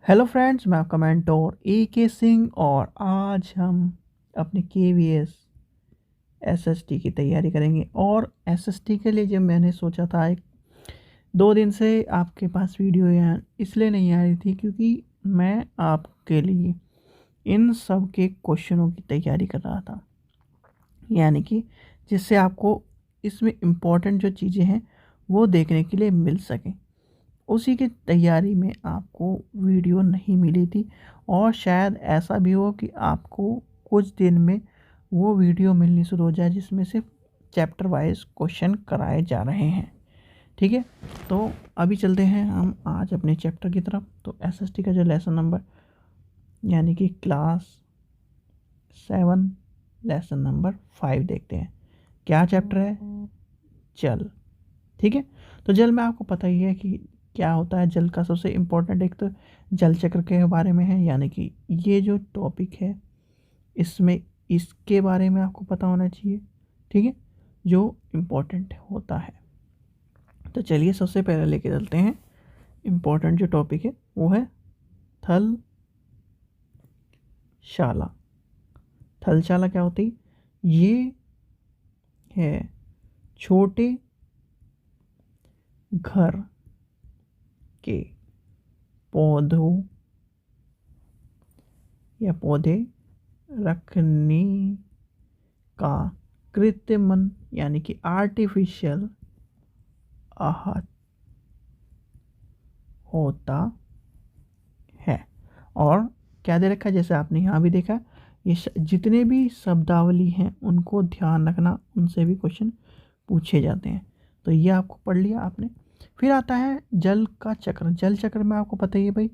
Hello friends, मैं आपका mentor के सिंह और आज हम अपने KVS SST की तैयारी करेंगे। और SST के लिए जब मैंने सोचा था, एक 2 दिन से आपके पास वीडियो यहाँ इसलिए नहीं आ रही थी क्योंकि मैं आपके लिए इन सब के क्वेश्चनों की तैयारी कर रहा था, यानी कि जिससे आपको इसमें इम्पोर्टेंट जो चीज़ें हैं वो देखने के लिए मिल सकें। उसी की तैयारी में आपको वीडियो नहीं मिली थी और शायद ऐसा भी हो कि आपको कुछ दिन में वो वीडियो मिलनी शुरू हो जाए जिसमें से चैप्टर वाइज क्वेश्चन कराए जा रहे हैं। ठीक है, तो अभी चलते हैं हम आज अपने चैप्टर की तरफ। तो SST का जो लेसन नंबर यानी कि क्लास 7 लेसन नंबर 5 देखते हैं। क्या चैप्टर है? जल। ठीक है, तो जल में आपको पता ही है कि क्या होता है। जल का सबसे इम्पोर्टेंट एक तो जल चक्र के बारे में है, यानी कि ये जो टॉपिक है इसमें इसके बारे में आपको पता होना चाहिए। ठीक है, जो इम्पोर्टेंट होता है। तो चलिए सबसे पहले लेके चलते हैं। इम्पोर्टेंट जो टॉपिक है वो है थलशाला। थलशाला क्या होती है? ये है छोटे घर के पौधों या पौधे रखने का कृत्रिम यानी कि आर्टिफिशियल आहार होता है। और क्या दे रखा है, जैसे आपने यहाँ भी देखा, ये जितने भी शब्दावली हैं उनको ध्यान रखना, उनसे भी क्वेश्चन पूछे जाते हैं। तो ये आपको पढ़ लिया आपने। फिर आता है जल का चक्र। जल चक्र में आपको पता ही है भाई,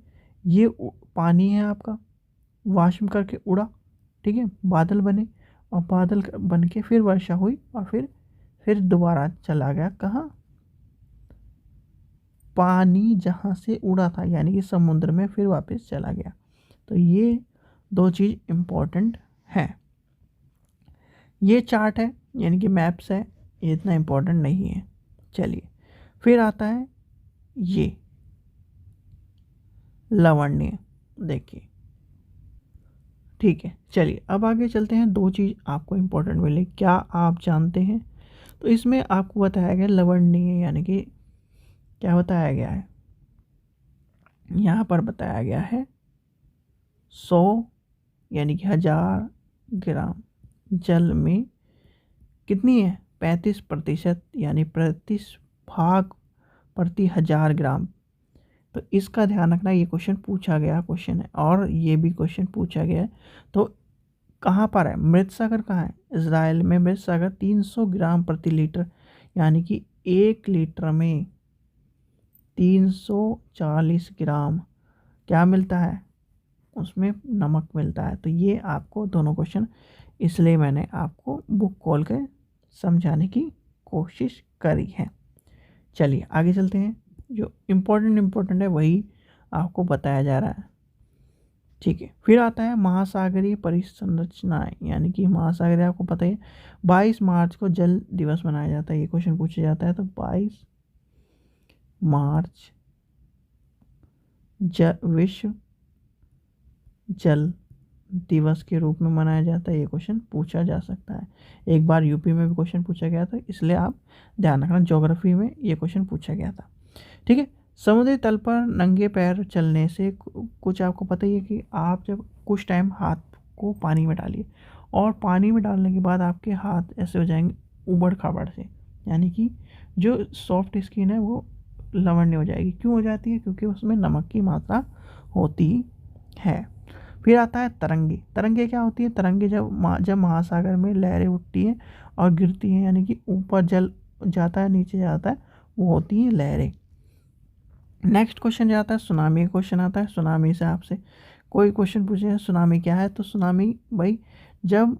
ये पानी है आपका, वाष्प करके उड़ा, ठीक है, बादल बने और बादल बन के फिर वर्षा हुई और फिर दोबारा चला गया कहाँ? पानी जहाँ से उड़ा था यानी कि समुद्र में, फिर वापस चला गया। तो ये दो चीज़ इम्पोर्टेंट हैं। ये चार्ट है यानी कि मैप्स है, ये इतना इम्पोर्टेंट नहीं है। चलिए, फिर आता है ये लवण्य। देखिए, ठीक है, चलिए अब आगे चलते हैं। दो चीज़ आपको इम्पोर्टेंट मिले, क्या आप जानते हैं? तो इसमें आपको बताया गया लवण्य यानी कि क्या बताया गया है, यहाँ पर बताया गया है 100 यानी कि 1000 ग्राम जल में कितनी है? 35% यानी 35 भाग प्रति 1000 ग्राम। तो इसका ध्यान रखना, ये क्वेश्चन पूछा गया क्वेश्चन है और ये भी क्वेश्चन पूछा गया है। तो कहाँ पर है मृत सागर? कहाँ है? इजराइल में मृत सागर 300 ग्राम प्रति लीटर यानी कि 1 लीटर में 340 ग्राम क्या मिलता है? उसमें नमक मिलता है। तो ये आपको दोनों क्वेश्चन, इसलिए मैंने आपको बुक खोल के समझाने की कोशिश करी है। चलिए आगे चलते हैं। जो इम्पोर्टेंट है वही आपको बताया जा रहा है। ठीक है, फिर आता है महासागरीय परिसंरचनाएं यानी कि महासागरीय, आपको पता है 22 मार्च को जल दिवस मनाया जाता है। ये क्वेश्चन पूछा जाता है। तो 22 मार्च विश्व जल दिवस के रूप में मनाया जाता है। ये क्वेश्चन पूछा जा सकता है। एक बार यूपी में भी क्वेश्चन पूछा गया था, इसलिए आप ध्यान रखना, ज्योग्राफी में ये क्वेश्चन पूछा गया था। ठीक है, समुद्री तल पर नंगे पैर चलने से कुछ आपको पता ही है कि आप जब कुछ टाइम हाथ को पानी में डालिए और पानी में डालने के बाद आपके हाथ ऐसे हो जाएंगे उबड़ खाबड़ से, यानी कि जो सॉफ्ट स्किन है वो लवण्य हो जाएगी। क्यों हो जाती है? क्योंकि उसमें नमक की मात्रा होती है। फिर आता है तरंगे। तरंगे क्या होती है? तरंगे जब महासागर में लहरें उठती हैं और गिरती हैं, यानी कि ऊपर जल जाता है नीचे जाता है, वो होती हैं लहरें। नेक्स्ट क्वेश्चन जाता है सुनामी। क्वेश्चन आता है सुनामी से आपसे कोई क्वेश्चन पूछे सुनामी क्या है? तो सुनामी भाई, जब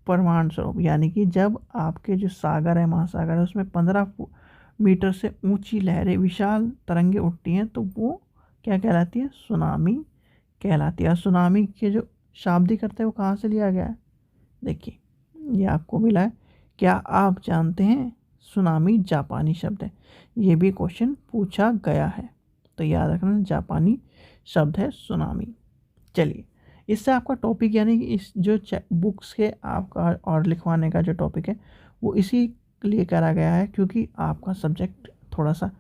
परमाणु स्वरूप यानी कि जब आपके जो सागर है, महासागर है, उसमें 15 मीटर से ऊंची लहरें, विशाल तरंगे उठती हैं, तो वो क्या कहलाती है? सुनामी कहलाती है। सुनामी के जो शाब्दिक अर्थ है वो कहाँ से लिया गया है? देखिए, ये आपको मिला है। क्या आप जानते हैं? सुनामी जापानी शब्द है। ये भी क्वेश्चन पूछा गया है, तो याद रखना जापानी शब्द है सुनामी। चलिए, इससे आपका टॉपिक यानी कि इस जो बुक्स के आपका और लिखवाने का जो टॉपिक है वो इसी लिए करा गया है क्योंकि आपका सब्जेक्ट थोड़ा सा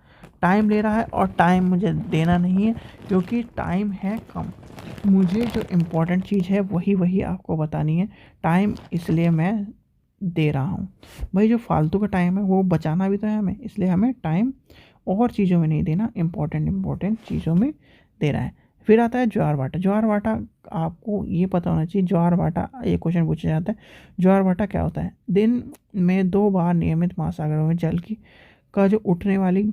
टाइम ले रहा है और टाइम मुझे देना नहीं है क्योंकि टाइम है कम। मुझे जो इम्पोर्टेंट चीज़ है वही आपको बतानी है। टाइम इसलिए मैं दे रहा हूँ भाई, जो फालतू का टाइम है वो बचाना भी तो है हमें, इसलिए हमें टाइम और चीज़ों में नहीं देना, इम्पोर्टेंट चीज़ों में दे रहा है। फिर आता है ज्वार भाटा। ज्वार भाटा आपको ये पता होना चाहिए, ज्वार भाटा एक क्वेश्चन पूछा जाता है। ज्वार भाटा क्या होता है? दिन में 2 बार नियमित महासागरों में जल की का जो उठने वाली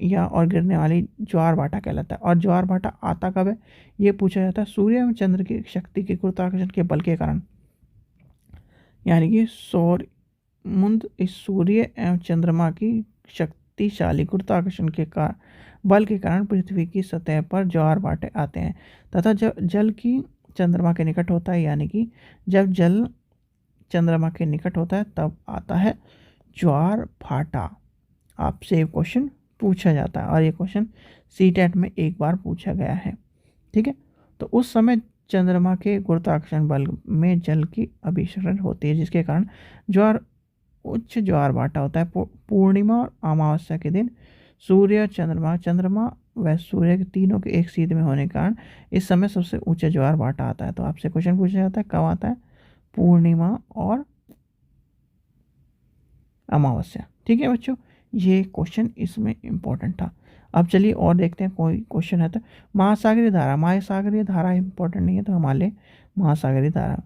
या और गिरने वाली ज्वार भाटा कहलाता है। और ज्वार भाटा आता कब है? ये पूछा जाता है सूर्य एवं चंद्र की शक्ति के गुरुत्वाकर्षण के बल के कारण, यानी कि सौर मुंद इस सूर्य एवं चंद्रमा की शक्तिशाली गुरुत्वाकर्षण के कारण बल के कारण पृथ्वी की सतह पर ज्वार भाटे आते हैं तथा जब जल की चंद्रमा के निकट होता है, यानी कि जब जल चंद्रमा के निकट होता है तब आता है ज्वार भाटा। आपसे एक क्वेश्चन पूछा जाता है और ये क्वेश्चन सीटेट में एक बार पूछा गया है। ठीक है, तो उस समय चंद्रमा के गुरुत्वाकर्षण बल में जल की अभिसरण होती है जिसके कारण ज्वार उच्च ज्वार भाटा होता है। पूर्णिमा और अमावस्या के दिन सूर्य चंद्रमा व सूर्य के तीनों के एक सीध में होने के कारण इस समय सबसे ऊंचा ज्वार भाटा आता है। तो आपसे क्वेश्चन पूछा जाता है कब आता है? पूर्णिमा और अमावस्या। ठीक है बच्चों, ये क्वेश्चन इसमें इम्पोर्टेंट था। अब चलिए और देखते हैं कोई क्वेश्चन है तो। महासागरीय धारा इम्पोर्टेंट नहीं है तो हमारे लिए महासागरीय धारा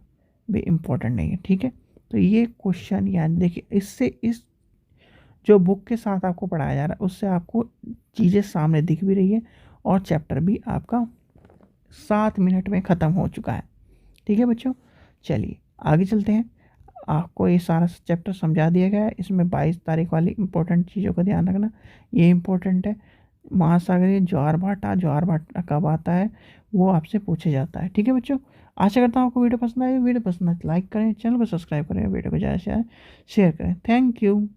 भी इम्पोर्टेंट नहीं है। ठीक है, तो ये क्वेश्चन यानी देखिए, इससे इस जो बुक के साथ आपको पढ़ाया जा रहा है उससे आपको चीज़ें सामने दिख भी रही है और चैप्टर भी आपका 7 मिनट में ख़त्म हो चुका है। ठीक है बच्चों, चलिए आगे चलते हैं। आपको ये सारा चैप्टर समझा दिया गया है। इसमें 22 तारीख वाली इंपॉर्टेंट चीज़ों का ध्यान रखना, ये इंपॉर्टेंट है। महासागरीय ज्वार भाटा कब आता है वो आपसे पूछा जाता है। ठीक है बच्चों, आशा करता हूँ आपको वीडियो पसंद आए। वीडियो पसंद आए तो लाइक करें, चैनल को सब्सक्राइब करें, वीडियो को ज़्यादा से ज़्यादा शेयर करें। Thank you.